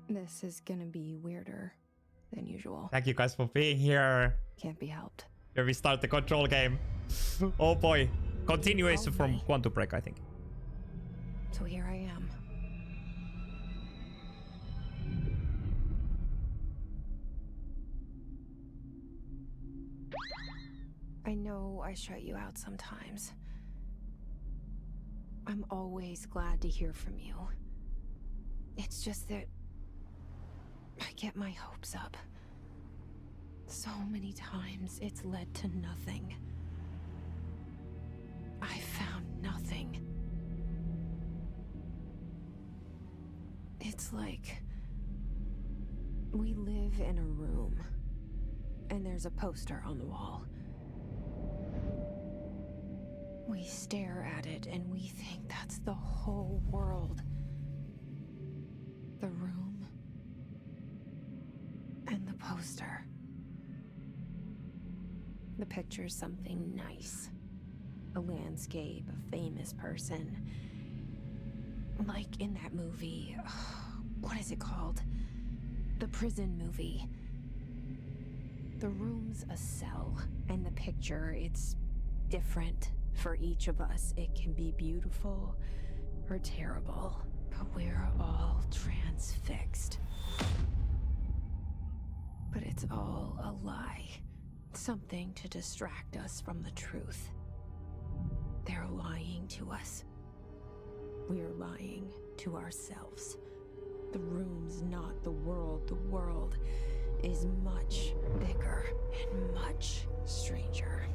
This is gonna be weirder than usual. Thank you guys for being here. Can't be helped. Here we start the control game. Oh boy. Continuation from Quantum Break, I think. So here I am. I know I shut you out sometimes. I'm always glad to hear from you. It's just that I get my hopes up. So many times it's led to nothing. I found nothing. It's like we live in a room, and there's a poster on the wall. We stare at it and we think that's the whole world. The room and the poster. The picture's something nice. A landscape, a famous person. Like in that movie, what is it called? The prison movie. The room's a cell, and the picture, it's different for each of us. It can be beautiful or terrible, but we're all transfixed. But it's all a lie. Something to distract us from the truth. They're lying to us. We're lying to ourselves. The room's not the world. The world is much bigger and much stranger.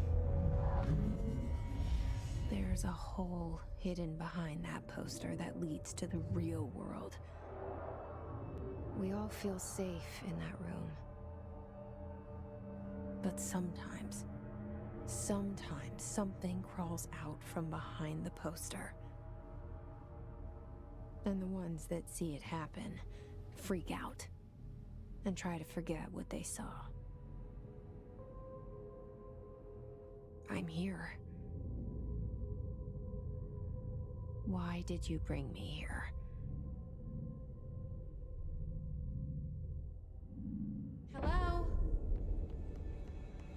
There's a hole hidden behind that poster that leads to the real world. We all feel safe in that room. But sometimes something crawls out from behind the poster. And the ones that see it happen freak out and try to forget what they saw. I'm here. Why did you bring me here? Hello?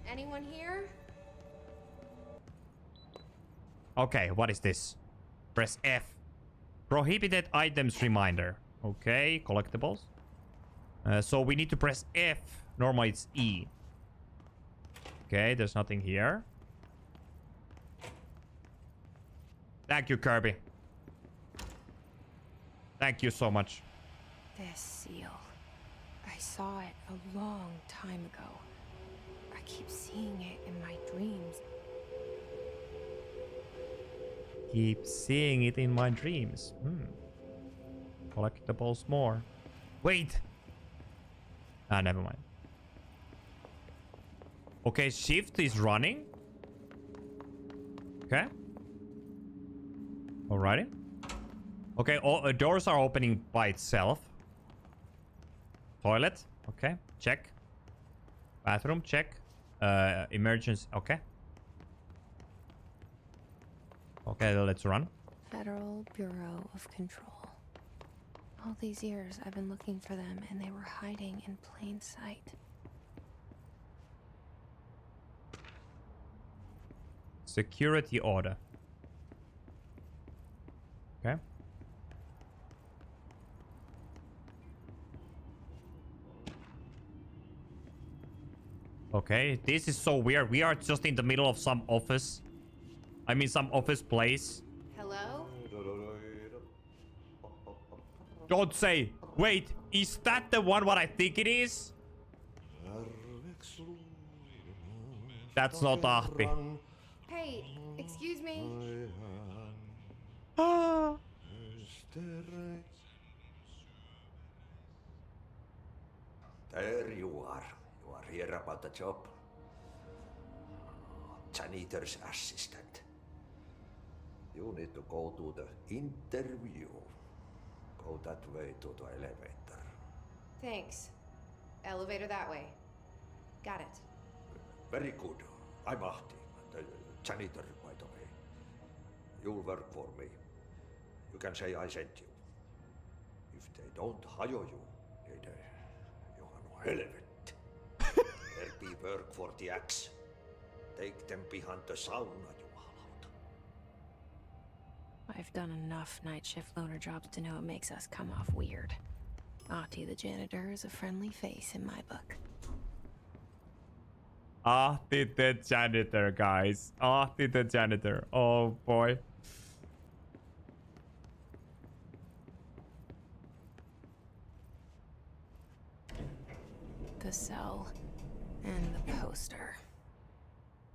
Anyone here? Okay, what is this? Press F. Prohibited items reminder. Okay, collectibles. So we need to press F. Normally it's E. Okay, there's nothing here. Thank you, Kirby. Thank you so much. This seal. I saw it a long time ago. I keep seeing it in my dreams. Keep seeing it in my dreams. Collectibles more. Wait! Ah, never mind. Okay, shift is running. Okay. Alrighty. Okay, all doors are opening by itself. Toilet. Okay, check. Bathroom, check. Emergency. Okay. Okay, let's run. Federal Bureau of Control. All these years I've been looking for them and they were hiding in plain sight. Security order. Okay. Okay, this is so weird. We are just in the middle of some office. I mean, some office place. Hello? Don't say. Wait, is that the one what I think it is? That's not Ahti. Hey, excuse me. Ah. There you are. You are here about the job. Janitor's assistant. You need to go to the interview. Go that way to the elevator. Thanks. Elevator that way. Got it. Very good. I'm Ahti, the janitor, by the way. You'll work for me. You can say I sent you. If they don't hire you, helvet. There be work for the axe. Take them behind the sauna, jumalauta. I've done enough night shift loner jobs to know it makes us come off weird. Ahti the janitor is a friendly face in my book. Ahti the janitor, guys. Ahti the janitor. Oh boy. The cell and the poster.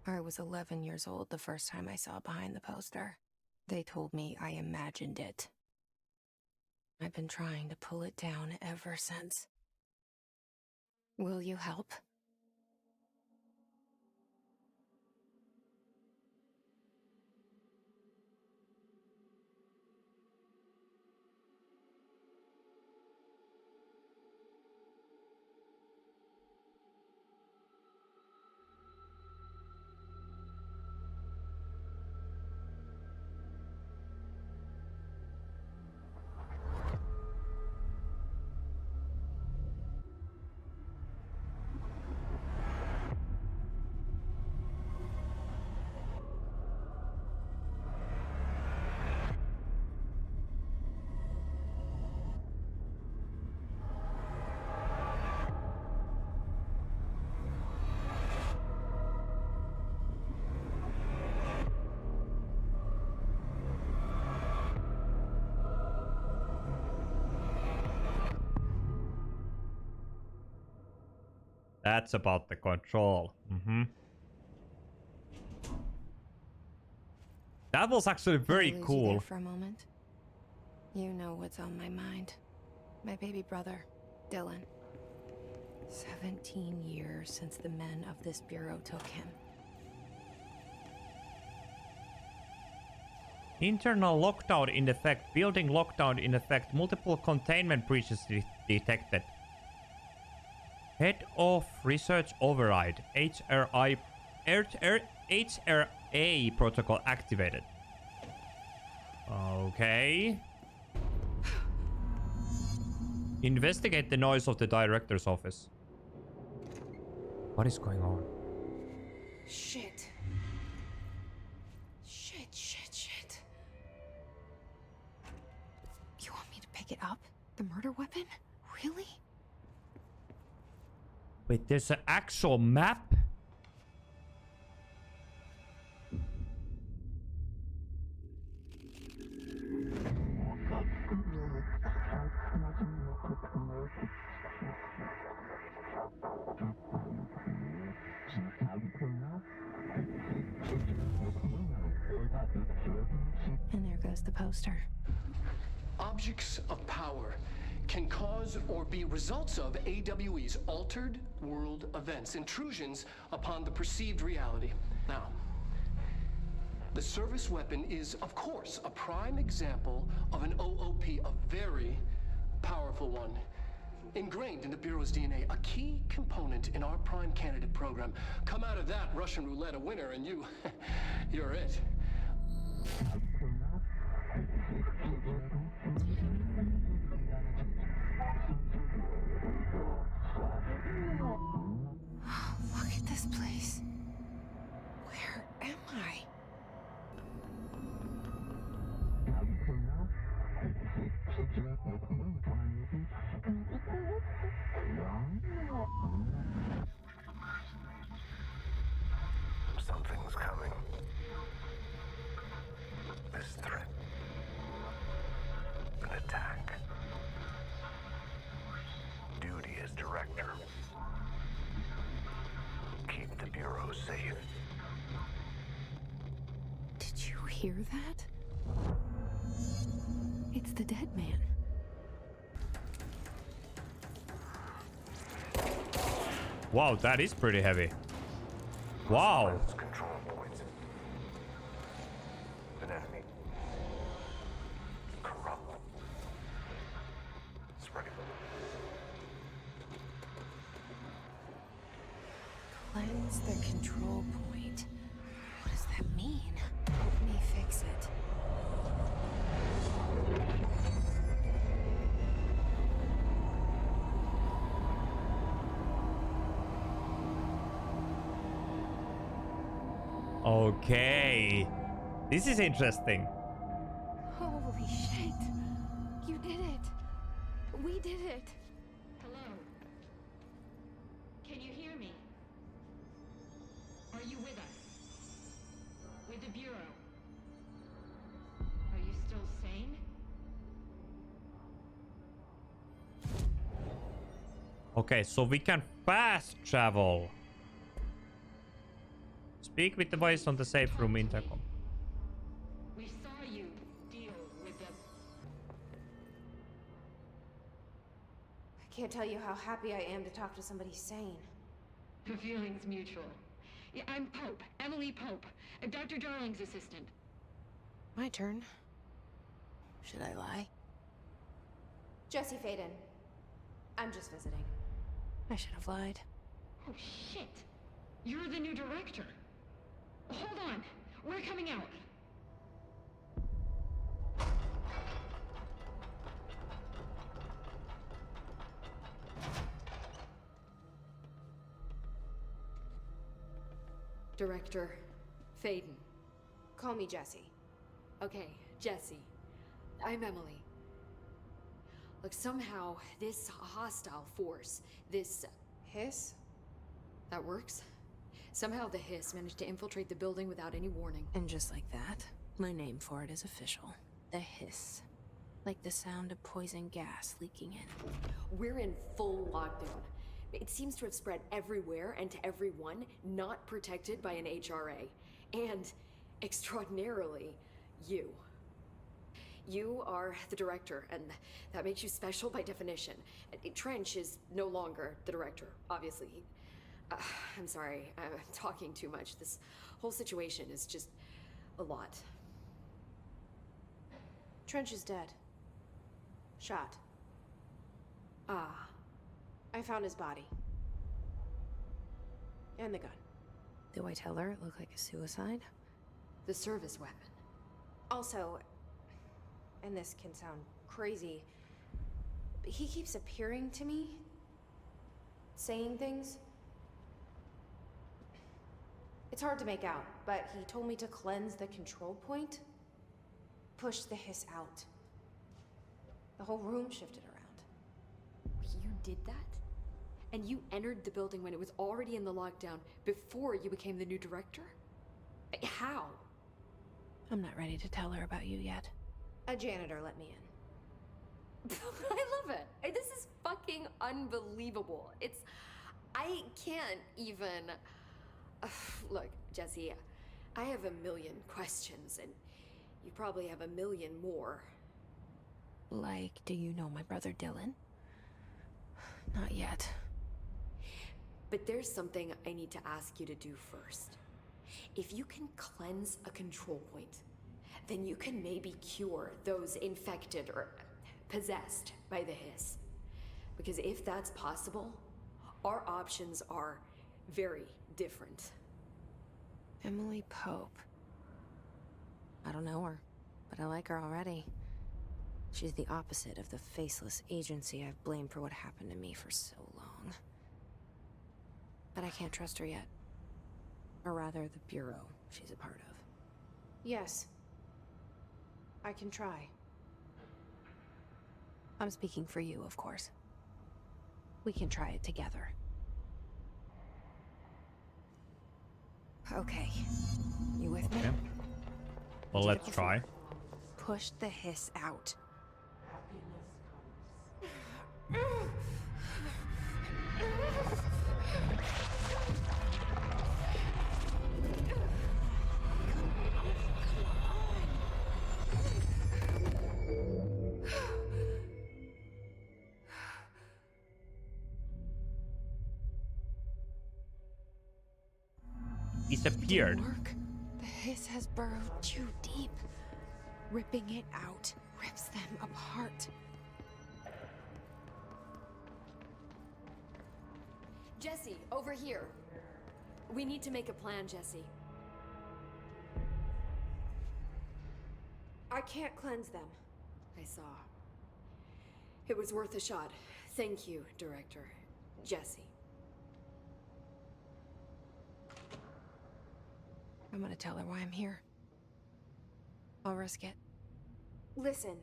I was 11 years old the first time I saw behind the poster. They told me I imagined it. I've been trying to pull it down ever since. Will you help? That's about the control. That was actually very Did I lose you cool. there for a moment? You know what's on my mind. My baby brother, Dylan. 17 years since the men of this bureau took him. Internal lockdown in effect. Building lockdown in effect. Multiple containment breaches detected. Head of Research Override. HRA protocol activated. Okay. Investigate the noise of the director's office. What is going on? Shit. Shit. You want me to pick it up? The murder weapon? Really? Wait, there's an actual map? And there goes the poster. Objects of power can cause or be results of AWE's altered world events, intrusions upon the perceived reality. Now, the service weapon is, of course, a prime example of an OOP, a very powerful one. Ingrained in the Bureau's DNA, a key component in our prime candidate program. Come out of that Russian roulette a winner and you're it. Look at this place. Where am I? Something's coming. This threat. An attack. Duty as director. Keep the Bureau safe. Did you hear that? It's the dead man. Wow, that is pretty heavy. Wow. Control points. An enemy. Corrupt. Spreading. Cleanse the control point. What does that mean? Help me fix it. Okay. This is interesting. Holy shit. You did it. We did it. Hello? Can you hear me? Are you with us? With the Bureau? Are you still sane? Okay, so we can fast travel. Speak with the voice on the safe room intercom. We saw you deal with the... I can't tell you how happy I am to talk to somebody sane. The feeling's mutual. Yeah, I'm Pope, Emily Pope, Dr. Darling's assistant. My turn. Should I lie? Jesse Faden. I'm just visiting. I should have lied. Oh, shit. You're the new director. Hold on. We're coming out. Director Faden. Call me Jesse. Okay, Jesse. I'm Emily. Look, somehow this hostile force, this... Hiss? that works? Somehow the hiss managed to infiltrate the building without any warning. And just like that, my name for it is official. The hiss. Like the sound of poison gas leaking in. We're in full lockdown. It seems to have spread everywhere and to everyone not protected by an HRA. And, extraordinarily, you. You are the director, and that makes you special by definition. Trench is no longer the director, obviously. I'm sorry, I'm talking too much. This whole situation is just a lot. Trench is dead. Shot. Ah. I found his body. And the gun. Do I tell her it looked like a suicide? The service weapon. Also, and this can sound crazy, but he keeps appearing to me, saying things. It's hard to make out, but he told me to cleanse the control point, push the hiss out. The whole room shifted around. You did that? And you entered the building when it was already in the lockdown before you became the new director? How? I'm not ready to tell her about you yet. A janitor let me in. I love it. This is fucking unbelievable. I can't even... Look, Jesse, I have a million questions, and you probably have a million more. Like, do you know my brother Dylan? Not yet. But there's something I need to ask you to do first. If you can cleanse a control point, then you can maybe cure those infected or possessed by the hiss. Because if that's possible, our options are very different. Emily Pope. I don't know her, but I like her already. She's the opposite of the faceless agency I've blamed for what happened to me for so long. But I can't trust her yet. Or rather, the Bureau she's a part of. Yes. I can try. I'm speaking for you, of course. We can try it together. Okay. You with me? Okay. Well, Did it let's before. try. Push the hiss out. Disappeared. Didn't work. The hiss has burrowed too deep. Ripping it out rips them apart. Jesse, over here. We need to make a plan, Jesse. I can't cleanse them. I saw. It was worth a shot. Thank you, Director. Jesse. I'm gonna tell her why I'm here. I'll risk it. Listen,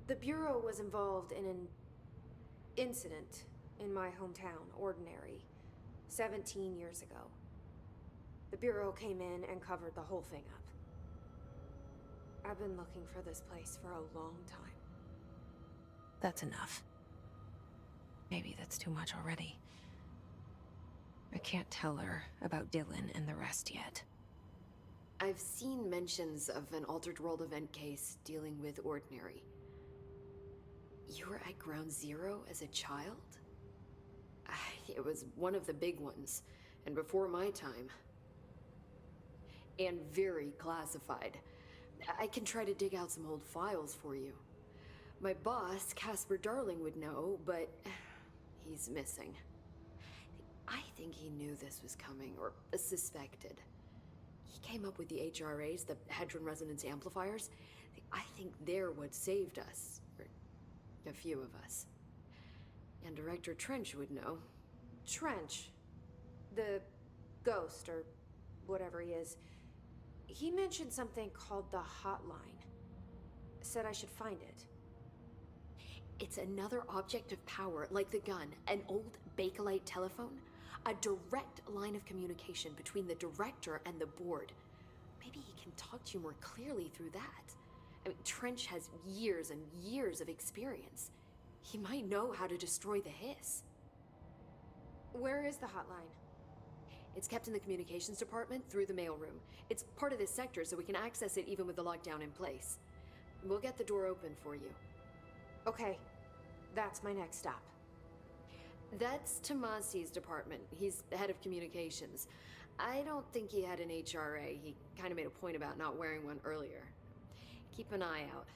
the Bureau was involved in an incident in my hometown, Ordinary, 17 years ago. The Bureau came in and covered the whole thing up. I've been looking for this place for a long time. That's enough. Maybe that's too much already. I can't tell her about Dylan and the rest yet. I've seen mentions of an Altered World event case dealing with Ordinary. You were at Ground Zero as a child? It was one of the big ones, and before my time. And very classified. I can try to dig out some old files for you. My boss, Casper Darling, would know, but he's missing. I think he knew this was coming, or suspected. He came up with the HRAs, the Hadron Resonance Amplifiers. I think they're what saved us. Or a few of us. And Director Trench would know. Trench, the ghost, or whatever he is, he mentioned something called the Hotline. Said I should find it. It's another object of power, like the gun, an old Bakelite telephone, a direct line of communication between the director and the board. Maybe he can talk to you more clearly through that. I mean, Trench has years and years of experience. He might know how to destroy the hiss. Where is the hotline? It's kept in the communications department through the mailroom. It's part of this sector, so we can access it even with the lockdown in place. We'll get the door open for you. Okay, that's my next stop. That's Tomasi's department. He's the head of communications. I don't think he had an HRA. He kind of made a point about not wearing one earlier. Keep an eye out.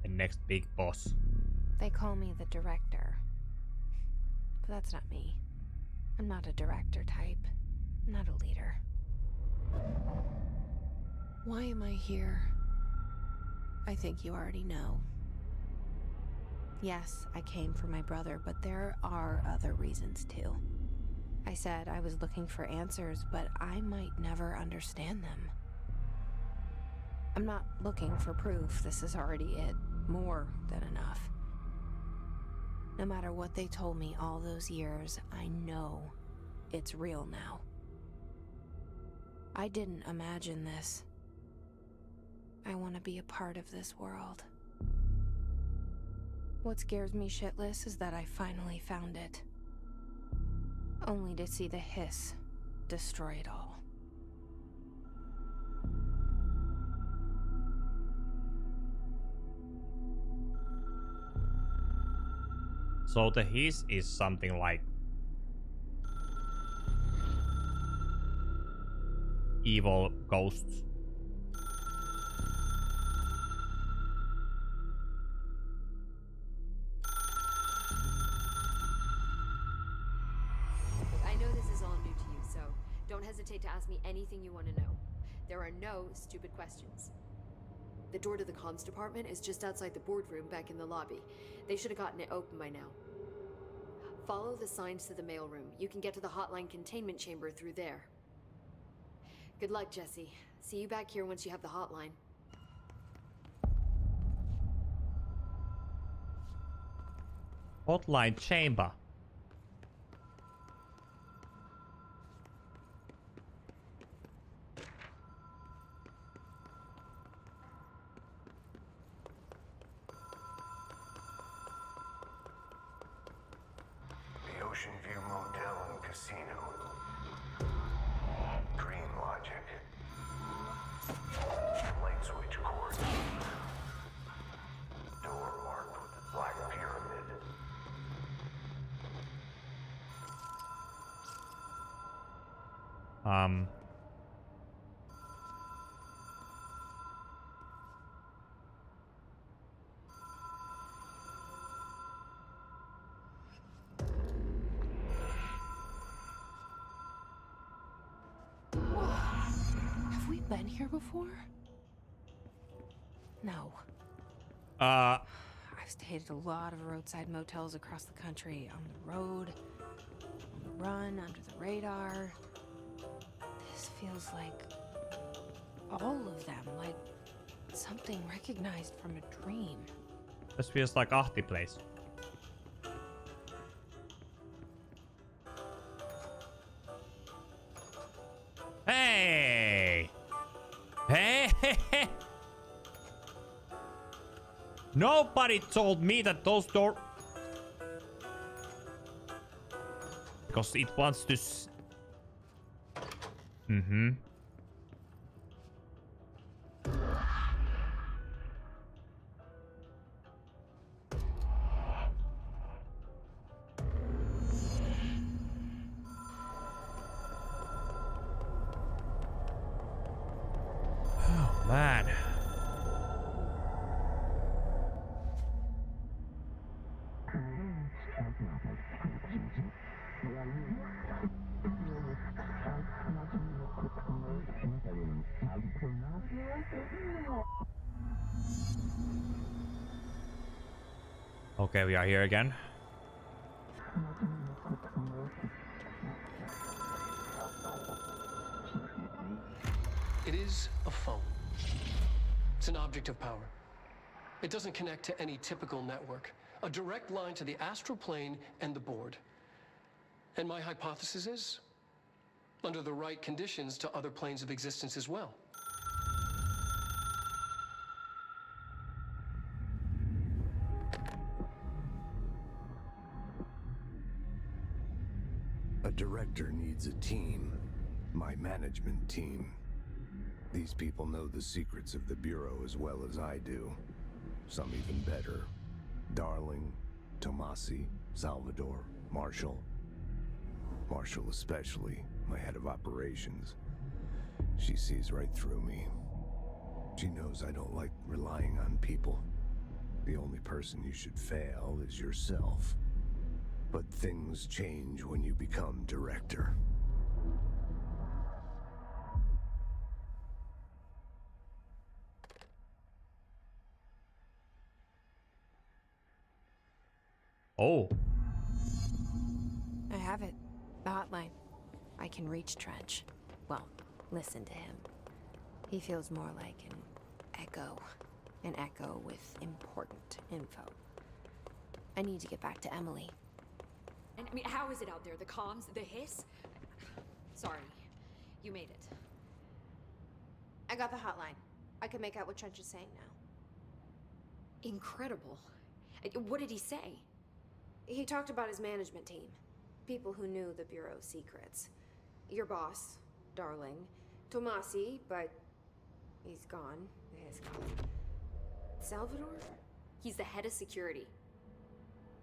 The next big boss. They call me the director. But that's not me. I'm not a director type. I'm not a leader. Why am I here? I think you already know. Yes, I came for my brother, but there are other reasons too. I said I was looking for answers, but I might never understand them. I'm not looking for proof. This is already it. More than enough. No matter what they told me all those years, I know it's real now. I didn't imagine this. I want to be a part of this world. What scares me shitless is that I finally found it. Only to see the hiss destroy it all. So the hiss is something like evil ghosts. I know this is all new to you, so don't hesitate to ask me anything you want to know. There are no stupid questions. The door to the comms department is just outside the boardroom back in the lobby. They should have gotten it open by now. Follow the signs to the mailroom. You can get to the hotline containment chamber through there. Good luck, Jesse. See you back here once you have the hotline. Hotline chamber. The Ocean View Motel and Casino. Dream logic. Light switch cord. Door marked with the black pyramid. Have we been here before? No. I've stayed at a lot of roadside motels across the country. On the road, on the run, under the radar. This feels like all of them, like something recognized from a dream. This feels like Ahti place. Hey! Hey! Nobody told me that those doors... Because it wants to... Mm-hmm. Oh, man. Okay, we are here again. It is a phone. It's an object of power. It doesn't connect to any typical network. A direct line to the astral plane and the board. And my hypothesis is, under the right conditions, to other planes of existence as well. A director needs a team. My management team. These people know the secrets of the Bureau as well as I do. Some even better. Darling, Tomasi, Salvador, Marshall. Marshall especially, my head of operations. She sees right through me. She knows I don't like relying on people. The only person you should fail is yourself. But things change when you become director. Oh. I have it. The hotline. I can reach Trench. Well, listen to him. He feels more like an echo. An echo with important info. I need to get back to Emily. And I mean, how is it out there? The comms, the hiss? Sorry, you made it. I got the hotline. I can make out what Trench is saying now. Incredible. What did he say? He talked about his management team. People who knew the Bureau's secrets. Your boss, Darling. Tomasi, but he's gone. Is gone. Salvador? He's the head of security.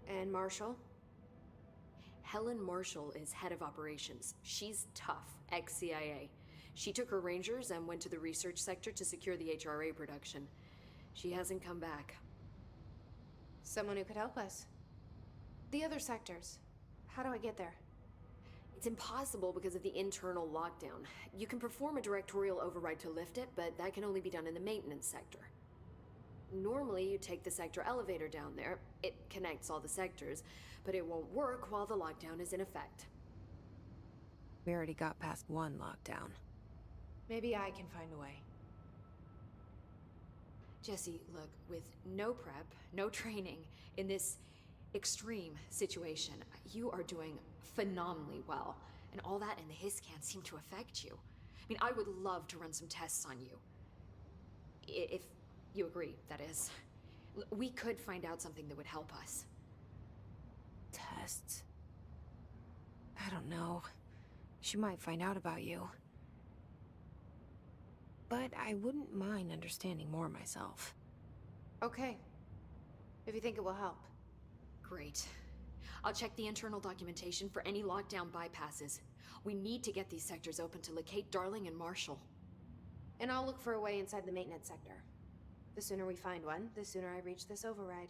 And Marshall? Helen Marshall is head of operations. She's tough, ex-CIA. She took her Rangers and went to the research sector to secure the HRA production. She hasn't come back. Someone who could help us. The other sectors. How do I get there? It's impossible because of the internal lockdown. You can perform a directorial override to lift it, but that can only be done in the maintenance sector. Normally, you take the sector elevator down there. It connects all the sectors, but it won't work while the lockdown is in effect. We already got past one lockdown. Maybe I can find a way. Jesse, look, with no prep, no training, in this extreme situation, you are doing phenomenally well. And all that and the hiss can't seem to affect you. I mean, I would love to run some tests on you. If you agree, that is. We could find out something that would help us. Tests? I don't know. She might find out about you. But I wouldn't mind understanding more myself. Okay. If you think it will help. Great. I'll check the internal documentation for any lockdown bypasses. We need to get these sectors open to locate Darling and Marshall. And I'll look for a way inside the maintenance sector. The sooner we find one, the sooner I reach this override.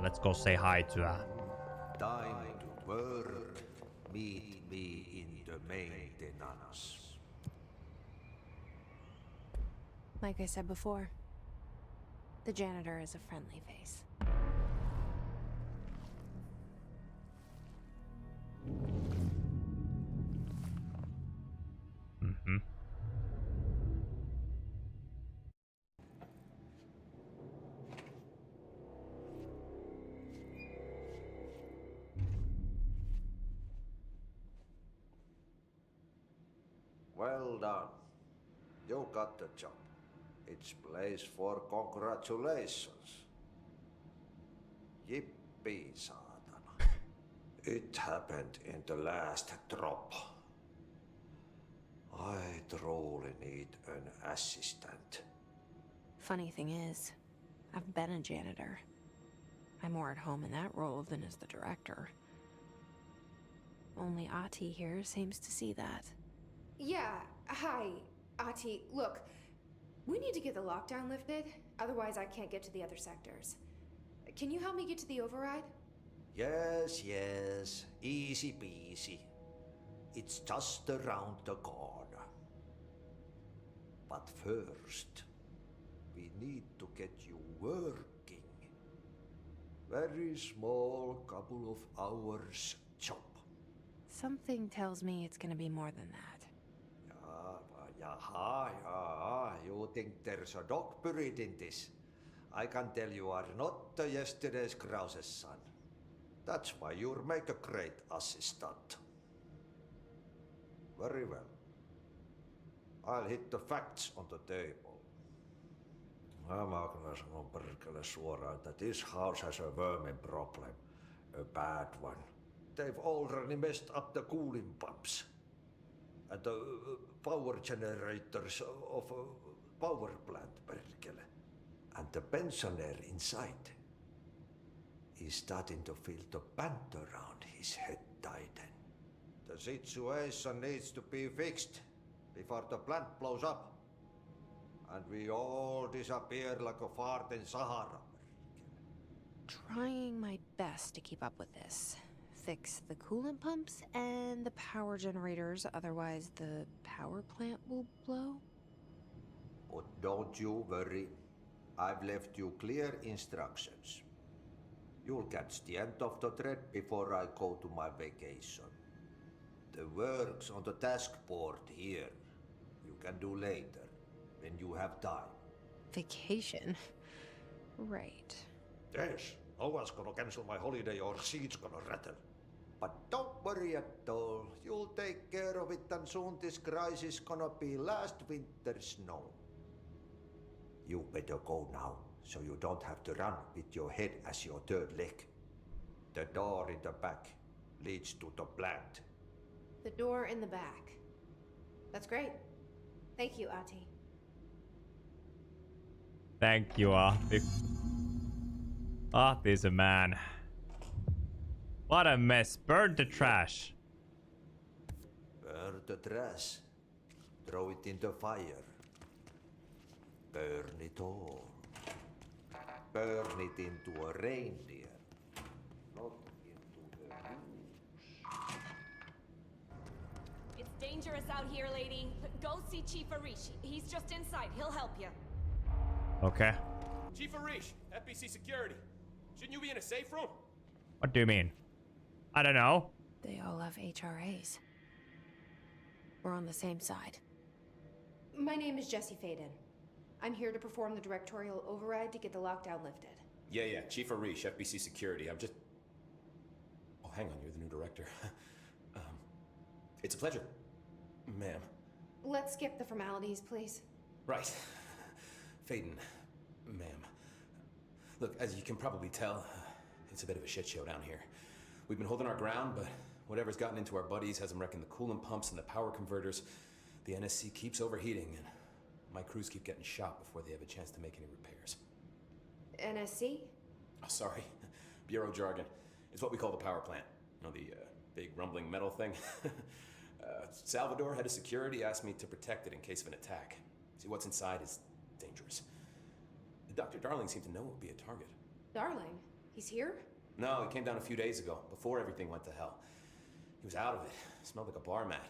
Let's go say hi to Time to work. Meet me in the maintenance. Like I said before, the janitor is a friendly face. Mm-hmm. Well done. You got the job. It's place for congratulations. Yippee, saatana. It happened in the last drop. I truly need an assistant. Funny thing is, I've been a janitor. I'm more at home in that role than as the director. Only Ati here seems to see that. Yeah, hi, Ati. Look, we need to get the lockdown lifted, otherwise I can't get to the other sectors. Can you help me get to the override? Yes, easy peasy. It's just around the corner. But first, we need to get you working. Very small, couple of hours job. Something tells me it's gonna be more than that. Yeah. You think there's a dog buried in this? I can tell you are not the yesterday's Krause's son. That's why you'll make a great assistant. Very well. I'll hit the facts on the table. Mä kyllä sanon perkele suoraan, että this house has a vermin problem. A bad one. They've already messed up the cooling pumps. And the power generators of a power plant, perkele. And the pensioner inside is starting to feel the band around his head tighten. The situation needs to be fixed before the plant blows up. And we all disappear like a fart in Sahara. Trying my best to keep up with this. Fix the coolant pumps and the power generators, otherwise the power plant will blow. But don't you worry. I've left you clear instructions. You'll catch the end of the thread before I go to my vacation. The work's on the task board here. You can do later, when you have time. Vacation? Right. Yes, no one's gonna cancel my holiday or seat's gonna rattle. But don't worry at all. You'll take care of it and soon this crisis gonna be last winter's snow. You better go now, so you don't have to run with your head as your third leg. The door in the back leads to the plant. The door in the back. That's great. Thank you, Ati. Thank you, Ahti. Ahti's a man. What a mess. Burn the trash. Burn the trash. Throw it in the fire. Burn it all. Burn it into a reindeer. Not into the goose. It's dangerous out here, lady. Go see Chief Arish. He's just inside. He'll help you. Okay. Chief Arish, FBC Security. Shouldn't you be in a safe room? What do you mean? I don't know. They all have HRAs. We're on the same side. My name is Jesse Faden. I'm here to perform the directorial override to get the lockdown lifted. Yeah. Chief Arish, FBC Security. I'm just... Oh, hang on. You're the new director. It's a pleasure, ma'am. Let's skip the formalities, please. Right. Faden, ma'am. Look, as you can probably tell, it's a bit of a shit show down here. We've been holding our ground, but whatever's gotten into our buddies has them wrecking the coolant pumps and the power converters. The NSC keeps overheating, and my crews keep getting shot before they have a chance to make any repairs. NSC? Oh, sorry. Bureau jargon. It's what we call the power plant. You know, the big rumbling metal thing? Salvador, head of security, asked me to protect it in case of an attack. See, what's inside is dangerous. Dr. Darling seemed to know it would be a target. Darling? He's here? No, he came down a few days ago, before everything went to hell. He was out of it. Smelled like a bar mat.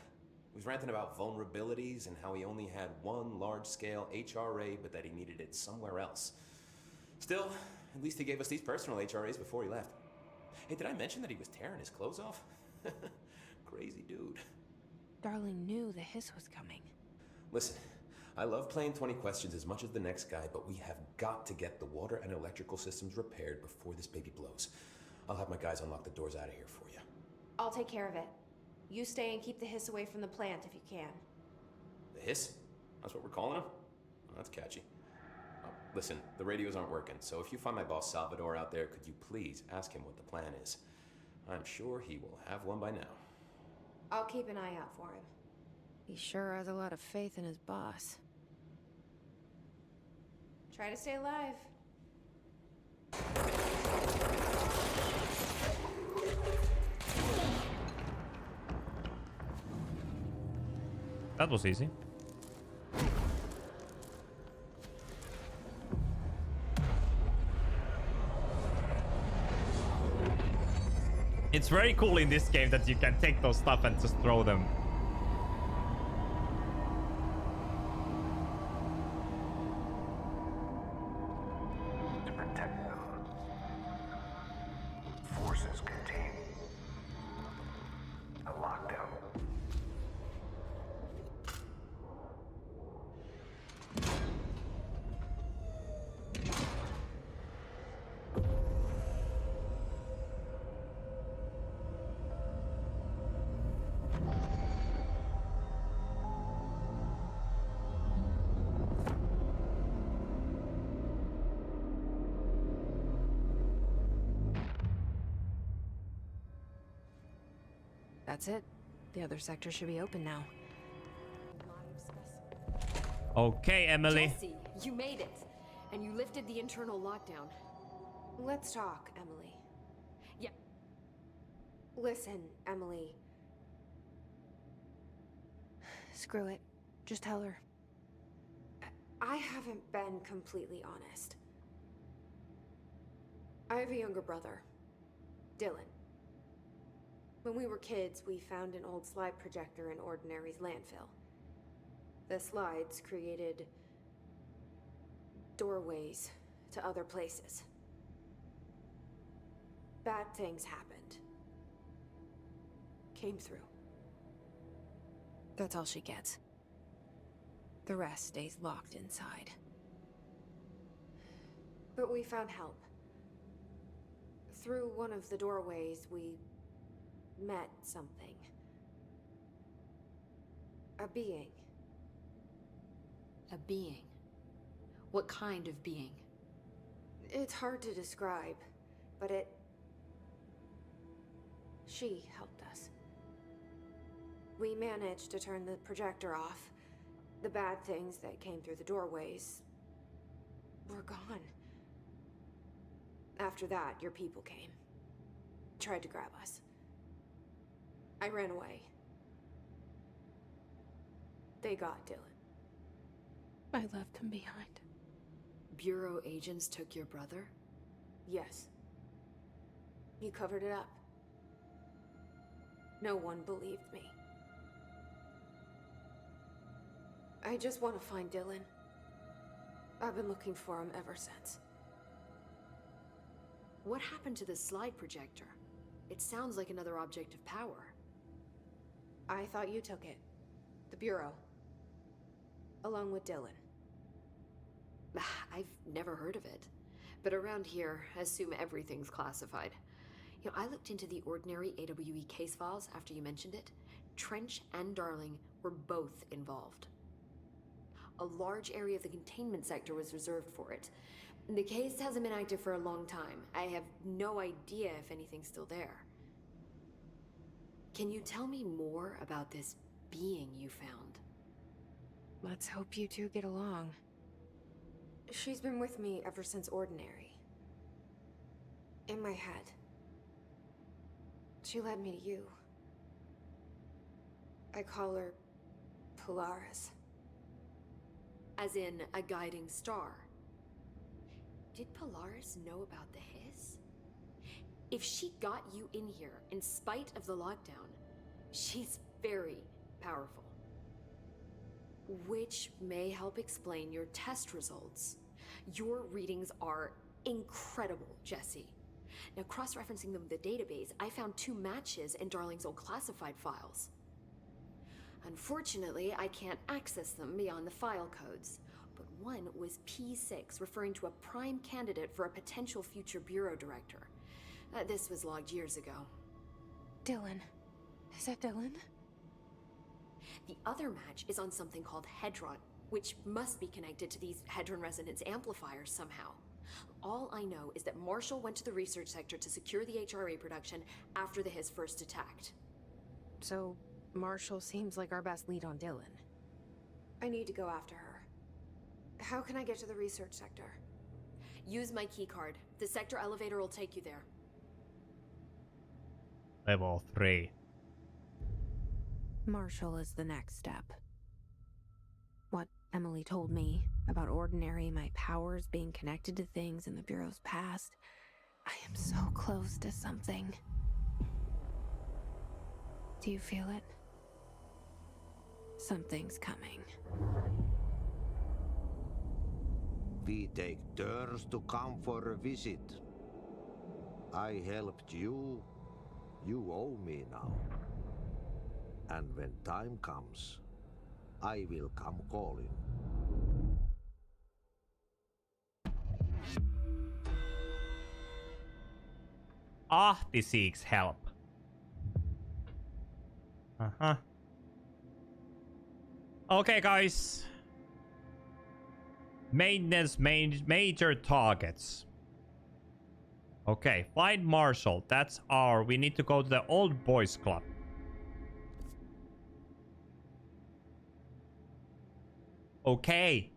He was ranting about vulnerabilities and how he only had one large-scale HRA, but that he needed it somewhere else. Still, at least he gave us these personal HRAs before he left. Hey, did I mention that he was tearing his clothes off? Crazy dude. Darling knew the hiss was coming. Listen, I love playing 20 questions as much as the next guy, but we have got to get the water and electrical systems repaired before this baby blows. I'll have my guys unlock the doors out of here for you. I'll take care of it. You stay and keep the hiss away from the plant if you can. The hiss? That's what we're calling him? Oh, that's catchy. Oh, listen, the radios aren't working, so if you find my boss Salvador out there, could you please ask him what the plan is? I'm sure he will have one by now. I'll keep an eye out for him. He sure has a lot of faith in his boss. Try to stay alive. That was easy. It's very cool in this game that you can take those stuff and just throw them. To protect them. Forces contain a lockdown. That's it. The other sector should be open now. Okay, Emily. Jesse, you made it. And you lifted the internal lockdown. Let's talk, Emily. Yeah. Listen, Emily. Screw it. Just tell her. I haven't been completely honest. I have a younger brother, Dylan. When we were kids, we found an old slide projector in Ordinary's landfill. The slides created doorways to other places. Bad things happened. Came through. That's all she gets. The rest stays locked inside. But we found help. Through one of the doorways, we met something. A being. A being. What kind of being? It's hard to describe, but she helped us. We managed to turn the projector off. The bad things that came through the doorways were gone. After that, your people came. Tried to grab us. I ran away. They got Dylan. I left him behind. Bureau agents took your brother? Yes. You covered it up. No one believed me. I just want to find Dylan. I've been looking for him ever since. What happened to the slide projector? It sounds like another object of power. I thought you took it. The Bureau. Along with Dylan. I've never heard of it. But around here, I assume everything's classified. You know, I looked into the Ordinary AWE case files after you mentioned it. Trench and Darling were both involved. A large area of the containment sector was reserved for it. The case hasn't been active for a long time. I have no idea if anything's still there. Can you tell me more about this being you found? Let's hope you two get along. She's been with me ever since Ordinary. In my head. She led me to you. I call her Polaris. As in, a guiding star. Did Polaris know about the hiss? If she got you in here in spite of the lockdown, she's very powerful. Which may help explain your test results. Your readings are incredible, Jesse. Now, cross-referencing them with the database, I found 2 matches in Darling's old classified files. Unfortunately, I can't access them beyond the file codes, but one was P6, referring to a prime candidate for a potential future bureau director. This was logged years ago. Dylan. Is that Dylan? The other match is on something called Hedron, which must be connected to these Hedron resonance amplifiers somehow. All I know is that Marshall went to the research sector to secure the HRA production after the Hiss first attacked. So, Marshall seems like our best lead on Dylan. I need to go after her. How can I get to the research sector? Use my keycard. The sector elevator will take you there. Level 3. Marshall is the next step. What Emily told me about Ordinary, my powers being connected to things in the Bureau's past, I am so close to something. Do you feel it? Something's coming. We take turns to come for a visit. I helped you. You owe me now. And when time comes, I will come calling. Ahti seeks help. Okay, guys. Maintenance major targets. Okay, find Marshall. That's our... We need to go to the old boys club. Okay.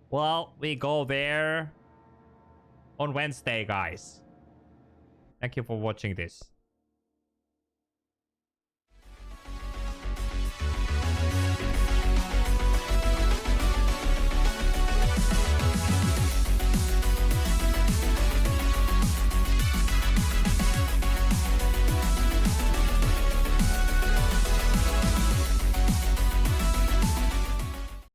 Well, we go there on Wednesday, guys. Thank you for watching this.